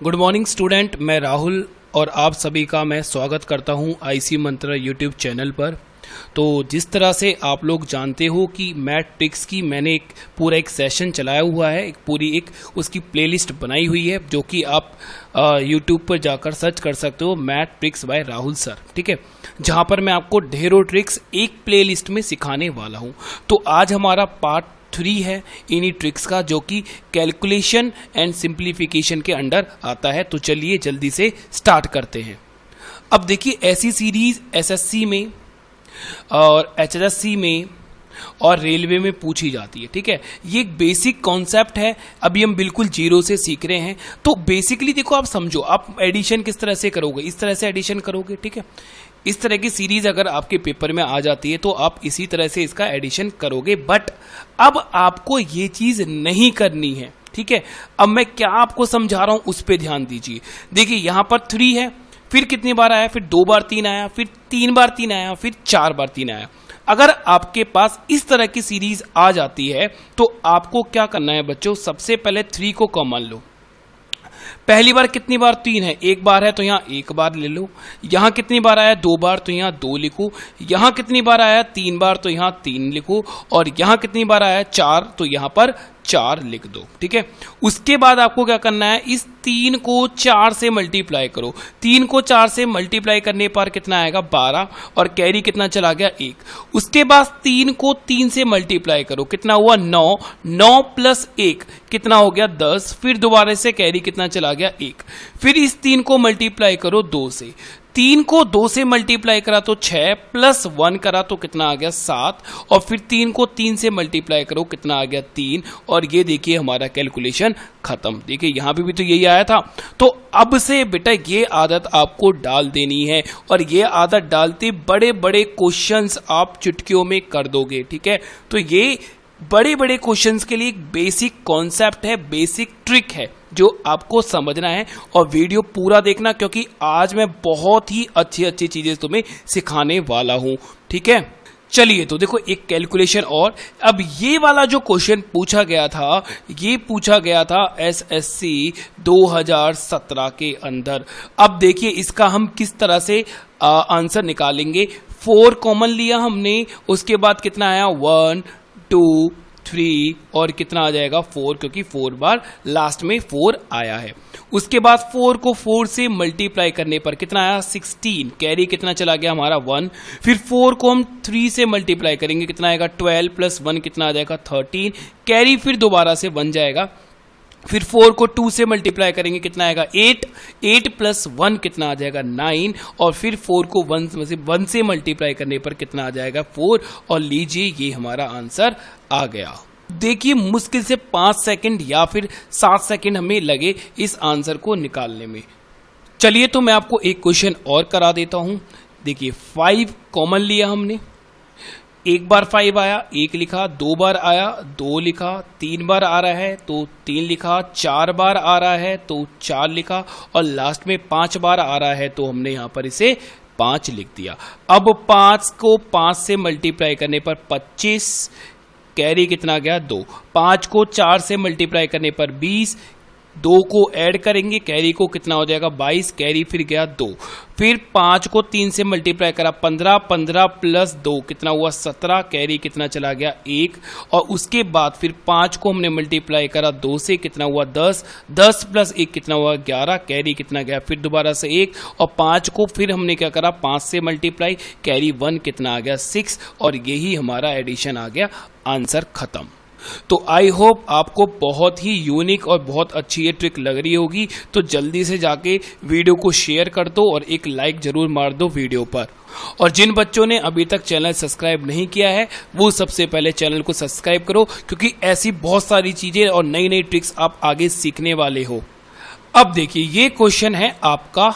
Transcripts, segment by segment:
Good morning student, मैं राहुल और आप सभी का मैं स्वागत करता हूं आईसी मंत्रा यूट्यूब चैनल पर। तो जिस तरह से आप लोग जानते हो कि मैथ ट्रिक्स की मैंने एक सेशन चलाया हुआ है, एक उसकी प्लेलिस्ट बनाई हुई है जो कि आप यूट्यूब पर जाकर सर्च कर सकते हो, math tricks bye Rahul sir. ठीक है, जहां पर मैं आपको ढेरों ट्रिक्स एक प्लेलिस्ट में सिखाने वाला हूं। तो आज हमारा पार्ट 3 है इन्हीं ट्रिक्स का, जो कि कैलकुलेशन एंड सिंप्लीफिकेशन के अंडर आता है। तो चलिए जल्दी से स्टार्ट करते हैं। अब देखिए, ऐसी सीरीज एसएससी में और एचएससी में और रेलवे में पूछी जाती है। ठीक है, ये एक बेसिक कॉन्सेप्ट है, अभी हम बिल्कुल जीरो से सीख रहे हैं। तो बेसिकली देखो, आप समझो, आप एडिशन किस तरह से करोगे, इस तरह से एडिशन करोगे। ठीक है, इस तरह की सीरीज अगर आपके पेपर में आ जाती है तो आप इसी तरह से इसका एडिशन करोगे। बट अब आपको ये चीज नहीं करनी है। ठीक है, अब मैं क्या आपको समझा रहा हूं उस पर ध्यान दीजिए। देखिए, यहां पर 3 है, फिर कितनी बार आया, फिर 2 बार 3 आया, फिर 3 बार 3 आया, फिर 4 बार 3 आया। अगर आपके पास इस तरह की सीरीज आ जाती है तो आपको क्या करना है बच्चों, सबसे पहले 3 को कॉमन लो। पहली बार कितनी बार 3 है, 1 बार है तो यहां 1 बार ले लो। यहां कितनी बार आया, 2 बार तो यहां 2 लिखो। यहां कितनी बार आया, 3 बार तो यहां 3 लिखो। और यहां कितनी बार आया, 4, तो यहां पर 4 लिख दो। ठीक है, उसके बाद आपको क्या करना है, इस 3 को 4 से मल्टीप्लाई करो। 3 को 4 से मल्टीप्लाई करने पर कितना आएगा, 12, और कैरी कितना चला गया, 1। उसके बाद 3 को 3 से मल्टीप्लाई करो, कितना हुआ, 9। 9 प्लस 1 कितना हो गया, 10। फिर दोबारा से कैरी कितना चला गया, 1। फिर इस 3 को मल्टीप्लाई करो 2 से। 3 को 2 से मल्टीप्लाई करा तो 6, प्लस 1 करा तो कितना आ गया, 7। और फिर 3 को 3 से मल्टीप्लाई करो, कितना आ गया, 3। और ये देखिए हमारा कैलकुलेशन खत्म। देखिए यहां पे भी तो यही आया था। तो अब से बेटा ये आदत आपको डाल देनी है, और ये आदत डालते बड़े बड़े क्वेश्चंस आप चुटकियों में कर दोगे। ठीक है, तो ये बड़े बड़े क्वेश्चंस के लिए एक बेसिक कॉन्सेप्ट है, बेसिक ट्रिक है जो आपको समझना है। और वीडियो पूरा देखना, क्योंकि आज मैं बहुत ही अच्छी अच्छी चीजें तुम्हें सिखाने वाला हूं। ठीक है, चलिए तो देखो एक कैलकुलेशन। और अब ये वाला जो क्वेश्चन पूछा गया था, ये पूछा गया था एसएससी 2017 के अंदर। अब देखिए इसका हम किस तरह से आंसर निकालेंगे। 4 कॉमन लिया हमने, उसके बाद कितना आया, 1 2 3 और कितना आ जाएगा, 4, क्योंकि 4 बार लास्ट में 4 आया है। उसके बाद 4 को 4 से मल्टीप्लाई करने पर कितना आया, 16। कैरी कितना चला गया हमारा, 1। फिर 4 को हम 3 से मल्टीप्लाई करेंगे, कितना आएगा, 12 प्लस 1 कितना आ जाएगा, 13। कैरी फिर दोबारा से 1 जाएगा। फिर 4 को 2 से मल्टीप्लाई करेंगे, कितना आएगा, 8। 8 प्लस 1 कितना आ जाएगा, 9। और फिर 4 को 1 से मल्टीप्लाई करने पर कितना आ जाएगा, 4। और लीजिए ये हमारा आंसर आ गया। देखिए मुश्किल से 5 सेकंड या फिर 7 सेकंड हमें लगे इस आंसर को निकालने में। चलिए तो मैं आपको एक क्वेश्चन और करा देता हूं। देखिए 5 कॉमन लिया हमने, 1 बार 5 आया, 1 लिखा। 2 बार आया, 2 लिखा। 3 बार आ रहा है तो 3 लिखा। 4 बार आ रहा है तो 4 लिखा। और लास्ट में 5 बार आ रहा है तो हमने यहां पर इसे 5 लिख दिया। अब 5 को 5 से मल्टीप्लाई करने पर 25, कैरी कितना गया, 2। 5 को 4 से मल्टीप्लाई करने पर 20, 2 को ऐड करेंगे, कैरी को कितना हो जाएगा, 22। कैरी फिर गया 2। फिर 5 को 3 से मल्टीप्लाई करा, 15। 15 प्लस 2 कितना हुआ, 17। कैरी कितना चला गया, 1। और उसके बाद फिर 5 को हमने मल्टीप्लाई करा 2 से, कितना हुआ, 10। 10 प्लस 1 कितना हुआ, 11। कैरी कितना गया, फिर दोबारा से 1। और 5 को फिर हमने क्या करा, 5 से मल्टीप्लाई, कैरी 1 कितना आ गया, 6। और यही हमारा एडिशन आ गया, आंसर खत्म। तो आई होप आपको बहुत ही यूनिक और बहुत अच्छी ये ट्रिक लग रही होगी। तो जल्दी से जाके वीडियो को शेयर कर दो और एक लाइक जरूर मार दो वीडियो पर। और जिन बच्चों ने अभी तक चैनल सब्सक्राइब नहीं किया है वो सबसे पहले चैनल को सब्सक्राइब करो, क्योंकि ऐसी बहुत सारी चीजें और नई नई ट्रिक्स आप आगे सीखने वाले हो। अब देखिए ये क्वेश्चन है आपका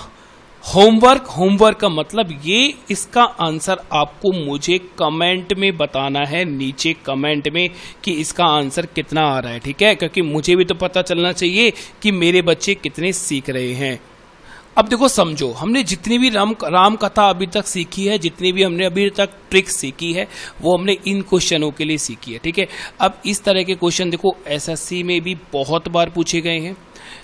होमवर्क का मतलब ये, इसका आंसर आपको मुझे कमेंट में बताना है, नीचे कमेंट में, कि इसका आंसर कितना आ रहा है। ठीक है, क्योंकि मुझे भी तो पता चलना चाहिए कि मेरे बच्चे कितने सीख रहे हैं। अब देखो समझो, हमने जितनी भी राम कथा अभी तक सीखी है, जितनी भी हमने अभी तक ट्रिक्स सीखी है, वो हमने इन क्वेश्चनों के लिए सीखी है। ठीक है, अब इस तरह के क्वेश्चन देखो एसएससी में भी बहुत बार पूछे गए हैं।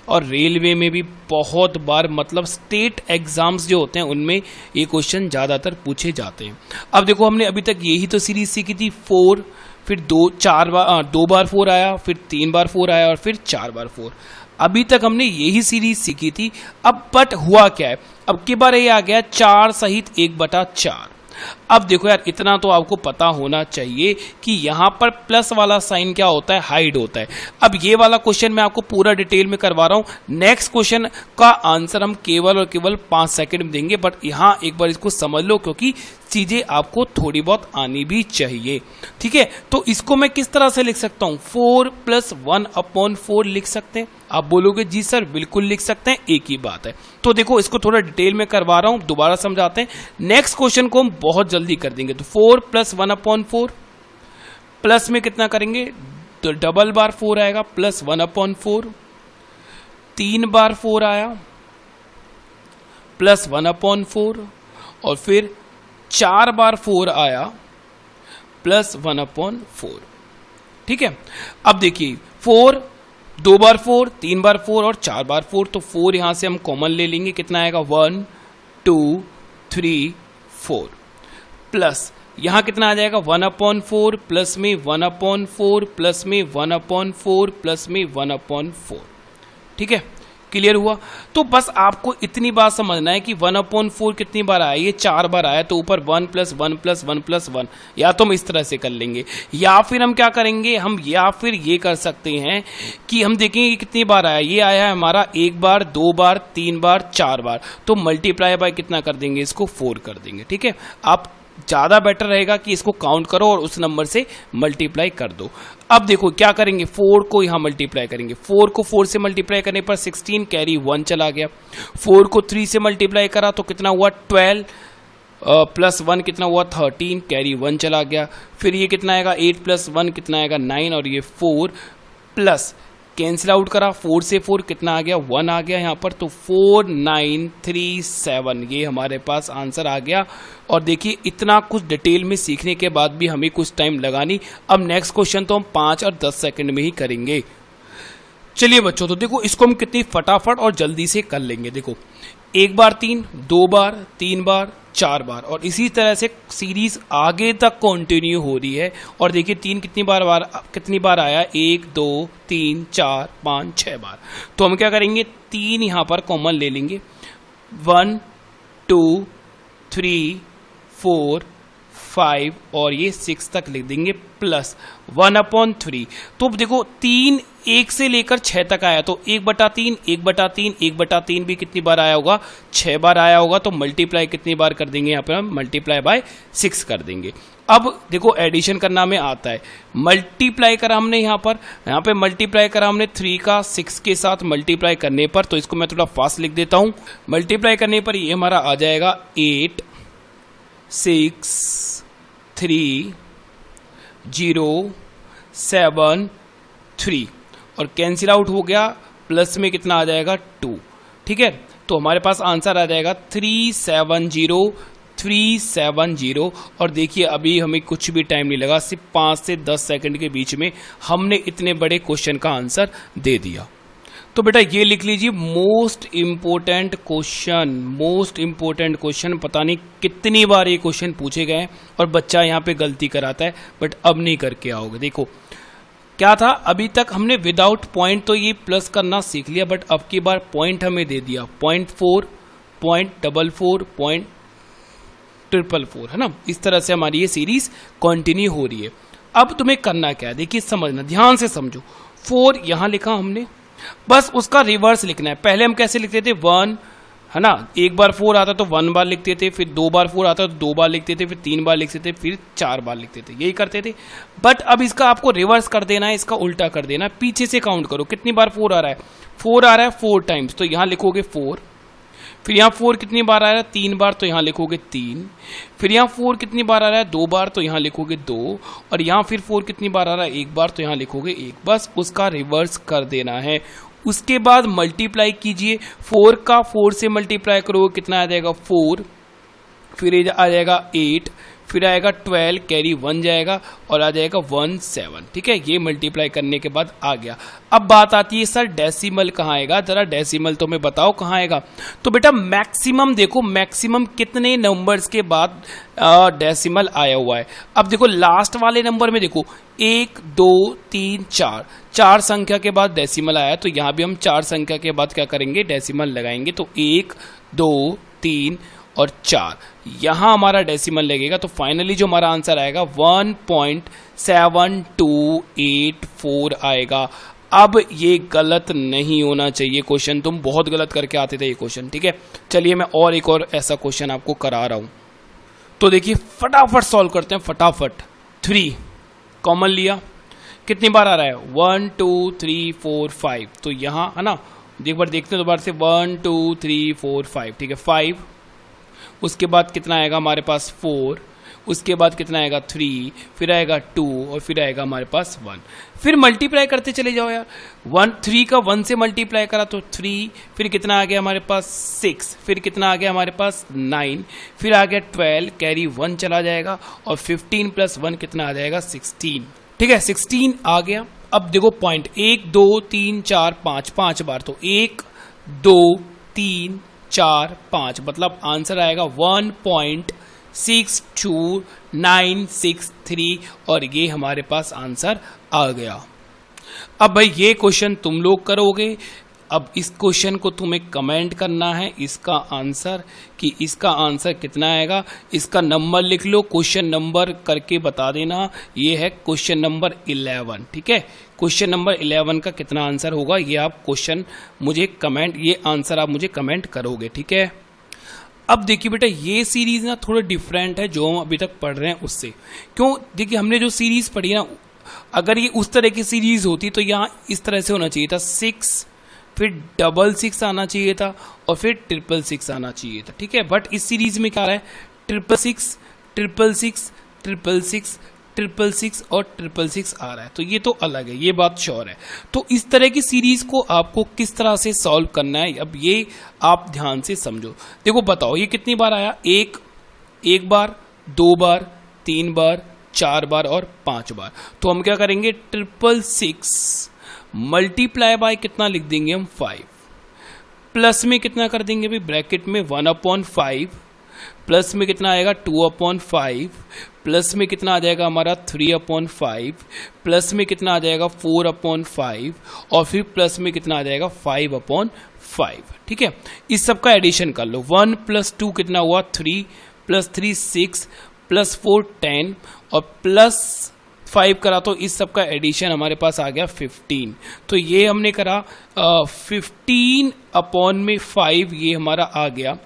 और रेलवे में भी बहुत बार, मतलब स्टेट एग्जाम्स जो होते हैं उनमें ये क्वेश्चन ज़्यादातर पूछे जाते हैं। अब देखो हमने अभी तक यही तो सीरीज सीखी थी, 4, फिर 2 बार 4 आया, फिर 3 बार 4 आया और फिर 4 बार 4। अभी तक हमने यही सीरीज सीखी थी। अब बट हुआ क्या है, अब की बार ये आ गया 4 सहित 1/4। अब देखो यार, इतना तो आपको पता होना चाहिए कि यहाँ पर प्लस वाला साइन क्या होता है, हाइड होता है। अब ये वाला क्वेश्चन मैं आपको पूरा डिटेल में करवा रहा हूँ। नेक्स्ट क्वेश्चन का आंसर हम केवल और केवल 5 सेकंड में देंगे, बट यहाँ एक बार इसको समझ लो क्योंकि चीजें आपको थोड़ी बहुत आनी भी चाहिए। ठीक है, तो इसको मैं किस तरह से लिख सकता हूँ, 4 + 1/4 लिख सकते हैं। आप बोलोगे जी सर बिल्कुल लिख सकते हैं, एक ही बात है। तो देखो इसको थोड़ा डिटेल में करवा रहा हूं, दोबारा समझाते हैं। नेक्स्ट क्वेश्चन को हम बहुत जल्दी कर देंगे। तो 4 + 1/4 प्लस में कितना करेंगे, तो डबल बार 4 आएगा, प्लस 1/4, 3 बार 4 आया, प्लस 1/4, और फिर 4 बार 4 आया, प्लस 1/4। ठीक है, अब देखिए 4, 2 बार 4, 3 बार 4 और 4 बार 4, तो 4 यहां से हम कॉमन ले लेंगे, कितना आएगा 1 2 3 4, प्लस यहां कितना आ जाएगा 1/4, प्लस में 1/4, प्लस में 1/4, प्लस में 1/4। ठीक है, क्लियर हुआ। तो बस आपको इतनी बात समझना है कि 1/4 कितनी बार आया, ये 4 बार आया, तो ऊपर 1 + 1 + 1 + 1, या तो हम इस तरह से कर लेंगे, या फिर हम क्या करेंगे, हम या फिर ये कर सकते हैं कि हम देखेंगे कितनी बार आया। ये आया है हमारा 1 बार, 2 बार, 3 बार, 4 बार, तो मल्टीप्लाई बाय कितना कर देंगे, इसको 4 कर देंगे। ठीक है, आप ज्यादा बेटर रहेगा कि इसको काउंट करो और उस नंबर से मल्टीप्लाई कर दो। अब देखो क्या करेंगे, 4 को यहां मल्टीप्लाई करेंगे। 4 को 4 से मल्टीप्लाई करने पर 16 कैरी 1 चला गया। 4 को 3 से मल्टीप्लाई करा तो कितना हुआ 12, प्लस 1 कितना हुआ 13, कैरी 1 चला गया। फिर ये कितना आएगा 8 + 1 कितना आएगा 9, और ये 4 प्लस कैंसिल आउट करा, 4 से 4 कितना आ गया 1 आ गया यहाँ पर, तो 4 9 3 7 ये हमारे पास आंसर आ गया। और देखिए इतना कुछ डिटेल में सीखने के बाद भी हमें कुछ टाइम लगा नहीं। अब नेक्स्ट क्वेश्चन तो हम 5 और 10 सेकंड में ही करेंगे। चलिए बच्चों, तो देखो इसको हम कितनी फटाफट और जल्दी से कर लेंगे। देखो 1 बार 3, 2 बार, 3 बार, 4 बार, और इसी तरह से सीरीज आगे तक कंटिन्यू हो रही है। और देखिए 3 कितनी बार आया, 1 2 3 4 5 6 बार। तो हम क्या करेंगे, 3 यहां पर कॉमन ले लेंगे, 1 2 3 4 5 और ये 6 तक लिख देंगे, प्लस 1/3। तो देखो 3 1 से लेकर 6 तक आया, तो 1/3 1/3 1/3 भी कितनी बार आया होगा, 6 बार आया होगा। तो मल्टीप्लाई कितनी बार कर देंगे, यहाँ पे हम मल्टीप्लाई बाय 6 कर देंगे। अब देखो एडिशन करना में आता है, मल्टीप्लाई करा हमने यहाँ पे मल्टीप्लाई करा हमने 3 का 6 के साथ मल्टीप्लाई करने पर, तो इसको मैं थोड़ा फास्ट लिख देता हूं। मल्टीप्लाई करने पर ये हमारा आ जाएगा 8 6 3 0 7 3, और कैंसिल आउट हो गया, प्लस में कितना आ जाएगा 2। ठीक है, तो हमारे पास आंसर आ जाएगा 370। और देखिए अभी हमें कुछ भी टाइम नहीं लगा, सिर्फ 5 से 10 सेकंड के बीच में हमने इतने बड़े क्वेश्चन का आंसर दे दिया। तो बेटा ये लिख लीजिए, मोस्ट इंपोर्टेंट क्वेश्चन। पता नहीं कितनी बार ये क्वेश्चन पूछे गए हैं और बच्चा यहाँ पे गलती कराता है, बट अब नहीं करके आओगे। देखो क्या था, अभी तक हमने विदाउट पॉइंट तो ये प्लस करना सीख लिया, बट अब की बार पॉइंट हमें दे दिया, 0.4 0.44 0.444 है ना। इस तरह से हमारी ये सीरीज कंटिन्यू हो रही है। अब तुम्हें करना क्या है, देखिए समझना, ध्यान से समझो। 4 यहां लिखा हमने, बस उसका रिवर्स लिखना है। पहले हम कैसे लिखते थे, 1 है ना, 1 बार 4 आता तो 1 बार लिखते थे, फिर 2 बार 4 आता तो 2 बार लिखते थे, फिर 3 बार लिखते थे, फिर 4 बार लिखते थे, यही करते थे। बट अब इसका आपको रिवर्स कर देना है, इसका उल्टा कर देना है। पीछे से काउंट करो कितनी बार 4 आ रहा है, 4 आ रहा है 4 टाइम्स, तो यहां लिखोगे 4। फिर यहाँ 4 कितनी बार आ रहा है, 3 बार, तो यहाँ लिखोगे 3। फिर यहाँ 4 कितनी बार आ रहा है, 2 बार, तो यहाँ लिखोगे 2। और यहाँ फिर 4 कितनी बार आ रहा है, 1 बार, तो यहाँ लिखोगे 1। बस उसका रिवर्स कर देना है। उसके बाद मल्टीप्लाई कीजिए, 4 का 4 से मल्टीप्लाई करोगे कितना आ जाएगा 4, फिर आ जाएगा 8, फिर आएगा 12 कैरी 1 जाएगा और आ जाएगा 17। ठीक है, ये मल्टीप्लाई करने के बाद आ गया। अब बात आती है सर डेसिमल कहाँ आएगा, जरा डेसिमल तो मैं बताओ कहाँ आएगा। तो बेटा मैक्सिमम देखो, मैक्सिमम कितने नंबर्स के बाद डेसिमल आया हुआ है। अब देखो लास्ट वाले नंबर में देखो 1 2 3 4, 4 संख्या के बाद डेसिमल आया, तो यहाँ भी हम 4 संख्या के बाद क्या करेंगे, डेसिमल लगाएंगे। तो 1 2 3 और 4 यहां हमारा डेसिमल लगेगा। तो फाइनली जो हमारा आंसर आएगा 1.7284 आएगा। अब ये गलत नहीं होना चाहिए क्वेश्चन, तुम बहुत गलत करके आते थे ये क्वेश्चन। ठीक है, चलिए मैं और एक और ऐसा क्वेश्चन आपको करा रहा हूं। तो देखिए फटाफट सॉल्व करते हैं, फटाफट। 3 कॉमन लिया, कितनी बार आ रहा है, 1 2 3 4 5। तो यहां है ना, एक बार देखते हैं दोबारा से, 1 2 3 4 5। ठीक है, 5, उसके बाद कितना आएगा हमारे पास 4, उसके बाद कितना आएगा 3, फिर आएगा 2 और फिर आएगा हमारे पास 1। फिर मल्टीप्लाई करते चले जाओ यार, 3 का 1 से मल्टीप्लाई करा तो 3, फिर कितना आ गया हमारे पास 6, फिर कितना आ गया हमारे पास 9, फिर आ गया 12 कैरी 1 चला जाएगा और 15 + 1 कितना आ जाएगा 16। ठीक है, 16 आ गया। अब देखो पॉइंट 1 2 3 4 5, 5 बार, तो 1 2 3 4 5, मतलब आंसर आएगा 1.62963 और ये हमारे पास आंसर आ गया। अब भाई ये क्वेश्चन तुम लोग करोगे। अब इस क्वेश्चन को तुम्हें कमेंट करना है इसका आंसर, कि इसका आंसर कितना आएगा। इसका नंबर लिख लो, क्वेश्चन नंबर करके बता देना। ये है क्वेश्चन नंबर 11। ठीक है, क्वेश्चन नंबर 11 का कितना आंसर होगा ये आप क्वेश्चन मुझे कमेंट, ये आंसर आप मुझे कमेंट करोगे। ठीक है, अब देखिए बेटा ये सीरीज ना थोड़ा डिफरेंट है जो हम अभी तक पढ़ रहे हैं उससे। क्यों, देखिए हमने जो सीरीज पढ़ी ना, अगर ये उस तरह की सीरीज होती तो यहाँ इस तरह से होना चाहिए था, 6 फिर 666 आना चाहिए था और फिर 666 आना चाहिए था। ठीक है, बट इस सीरीज में क्या आ रहा है, 666 666 666 666 और 666 आ रहा है। तो ये तो अलग है, ये बात श्योर है। तो इस तरह की सीरीज को आपको किस तरह से सॉल्व करना है, अब ये आप ध्यान से समझो। देखो बताओ ये कितनी बार आया, एक बार, 2 बार, 3 बार, 4 बार और 5 बार। तो हम क्या करेंगे, 666 मल्टीप्लाई बाय कितना लिख देंगे हम, 5, प्लस में कितना कर देंगे भाई, ब्रैकेट में 1/5, प्लस में कितना आएगा 2/5, प्लस में कितना आ जाएगा हमारा 3/5, प्लस में कितना आ जाएगा 4/5 और फिर प्लस में कितना आ जाएगा 5/5। ठीक है, इस सब का एडिशन कर लो। 1 + 2 कितना हुआ, 3 + 3 6 + 4 10 और प्लस 5 करा तो इस सब का एडिशन हमारे पास आ गया 15। तो ये हमने करा 15/5 ये हमारा आ गया।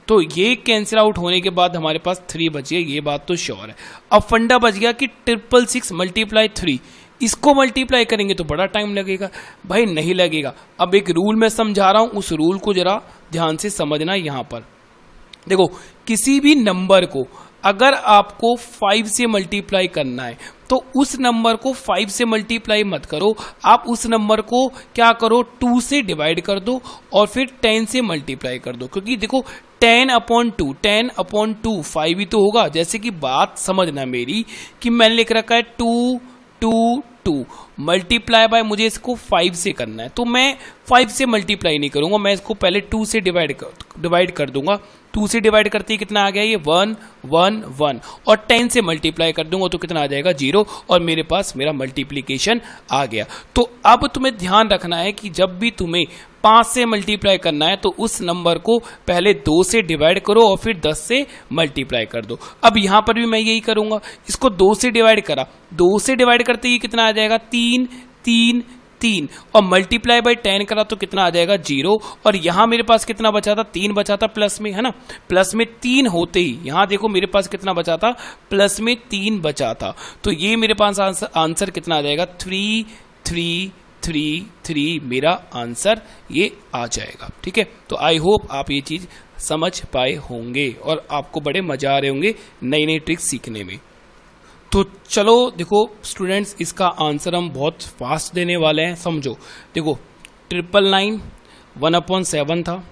तो ये कैंसिल आउट होने के बाद हमारे पास 3 बच गया, ये बात तो श्योर है। अब फंडा बच गया कि 666 × 3, इसको मल्टीप्लाई करेंगे तो बड़ा टाइम लगेगा। भाई नहीं लगेगा। अब एक रूल मैं समझा रहा हूं, उस रूल को जरा ध्यान से समझना। यहां पर देखो किसी भी नंबर को अगर आपको 5 से मल्टीप्लाई करना है तो उस नंबर को 5 से मल्टीप्लाई मत करो, आप उस नंबर को क्या करो, 2 से डिवाइड कर दो और फिर 10 से मल्टीप्लाई कर दो। क्योंकि देखो 10/2 10/2 5 ही तो होगा। जैसे कि बात समझना मेरी कि मैंने लिख रखा है 2 2 2 मल्टीप्लाई बाय, मुझे इसको 5 से करना है तो मैं 5 से मल्टीप्लाई नहीं करूंगा, मैं इसको पहले 2 से डिवाइड कर दूंगा। 2 से डिवाइड करते ही कितना आ गया, ये 1 1 1 और 10 से मल्टीप्लाई कर दूंगा तो कितना आ जाएगा 0 और मेरे पास मेरा मल्टीप्लिकेशन आ गया। तो अब तुम्हें ध्यान रखना है कि जब भी तुम्हें 5 से मल्टीप्लाई करना है तो उस नंबर को पहले 2 से डिवाइड करो और फिर 10 से मल्टीप्लाई कर दो। अब यहां पर भी मैं यही करूंगा, इसको 2 से डिवाइड करा, 2 से डिवाइड करते ही कितना आ जाएगा 3 3 3 और मल्टीप्लाई बाय 10 करा तो कितना आ जाएगा 0 और यहां मेरे पास कितना बचा था, 3 बचा था प्लस में, है ना। प्लस में 3 होते ही यहां देखो मेरे पास कितना बचा था, प्लस में 3 बचा था। तो ये मेरे पास आंसर कितना आ जाएगा 3 3 3 3 मेरा आंसर ये आ जाएगा। ठीक है, तो आई होप आप ये चीज समझ पाए होंगे और आपको बड़े मजा आ रहे होंगे नई नई ट्रिक्स सीखने में। तो चलो देखो स्टूडेंट्स, इसका आंसर हम बहुत फास्ट देने वाले हैं, समझो। देखो 999 1/7 था,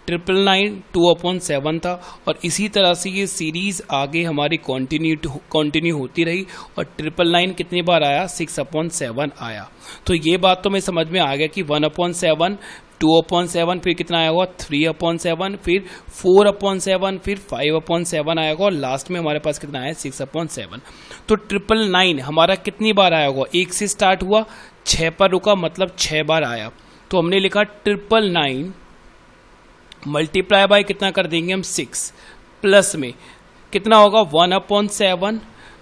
999 2/7 था और इसी तरह से ये सीरीज आगे हमारी कंटिन्यू होती रही और 999 कितनी बार आया 6/7 आया। तो ये बात तो मैं समझ में आ गया कि 1/7 2/7 फिर कितना आया होगा 3/7 फिर 4/7 फिर 5/7 आया होगा और लास्ट में हमारे पास कितना आया 6/7। तो 999 हमारा कितनी बार आया होगा, 1 से स्टार्ट हुआ 6 पर रुका मतलब 6 बार आया। तो हमने लिखा 999 मल्टीप्लाई बाय कितना कर देंगे हम 6 प्लस में कितना होगा 1/7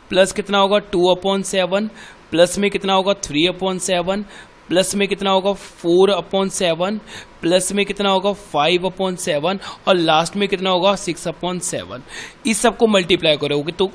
प्लस कितना होगा 2/7 प्लस में कितना होगा 3/7 प्लस में कितना होगा 4/7 प्लस में कितना होगा 5/7 और लास्ट में कितना होगा 6/7। इस सबको मल्टीप्लाई करोगे तो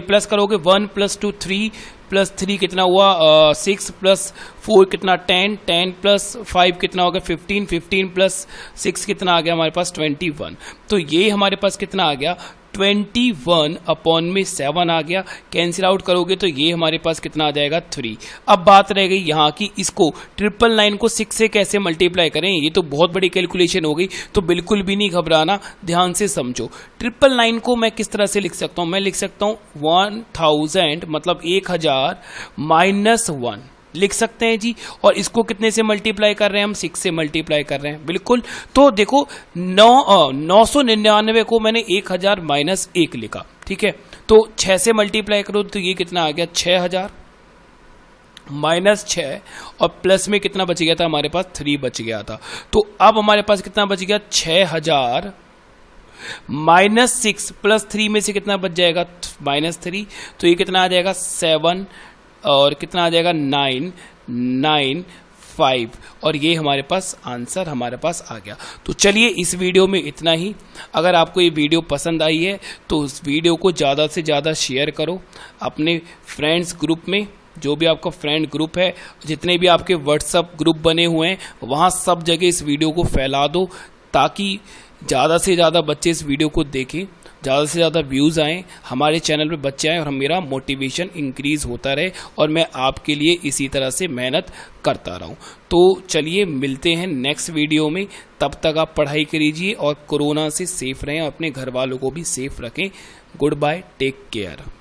प्लस करोगे 1 + 2 3 प्लस 3 कितना हुआ 6 प्लस 4 कितना 10 प्लस 5 कितना हो गया 15 प्लस 6 कितना आ गया हमारे पास 21। तो ये हमारे पास कितना आ गया 21/7 आ गया। कैंसिल आउट करोगे तो ये हमारे पास कितना आ जाएगा 3। अब बात रह गई यहाँ की इसको 999 को 6 से कैसे मल्टीप्लाई करें, ये तो बहुत बड़ी कैलकुलेशन हो गई। तो बिल्कुल भी नहीं घबराना, ध्यान से समझो। 999 को मैं किस तरह से लिख सकता हूँ, मैं लिख सकता हूँ 1000 मतलब 1000 - 1 लिख सकते हैं जी। और इसको कितने से मल्टीप्लाई कर रहे हैं हम 6 से मल्टीप्लाई कर रहे हैं बिल्कुल। तो देखो 999 को मैंने 1000 - 1 लिखा, ठीक है। तो 6 से मल्टीप्लाई करो तो ये कितना आ गया 6000 - 6 और प्लस में कितना बच गया था हमारे पास 3 बच गया था। तो अब हमारे पास कितना बच गया 6000 - 6 प्लस 3 में से कितना बच जाएगा -3। तो ये कितना आ जाएगा 7 और कितना आ जाएगा 995 और ये हमारे पास आंसर हमारे पास आ गया। तो चलिए इस वीडियो में इतना ही। अगर आपको ये वीडियो पसंद आई है तो उस वीडियो को ज़्यादा से ज़्यादा शेयर करो अपने फ्रेंड्स ग्रुप में, जो भी आपका फ्रेंड ग्रुप है, जितने भी आपके व्हाट्सएप ग्रुप बने हुए हैं वहाँ सब जगह इस वीडियो को फैला दो ताकि ज़्यादा से ज़्यादा बच्चे इस वीडियो को देखें, ज़्यादा से ज़्यादा व्यूज़ आएँ, हमारे चैनल पे बच्चे आएँ और मेरा मोटिवेशन इंक्रीज़ होता रहे और मैं आपके लिए इसी तरह से मेहनत करता रहूँ। तो चलिए मिलते हैं नेक्स्ट वीडियो में, तब तक आप पढ़ाई करिए और कोरोना से सेफ रहें, अपने घर वालों को भी सेफ रखें। Goodbye, take care.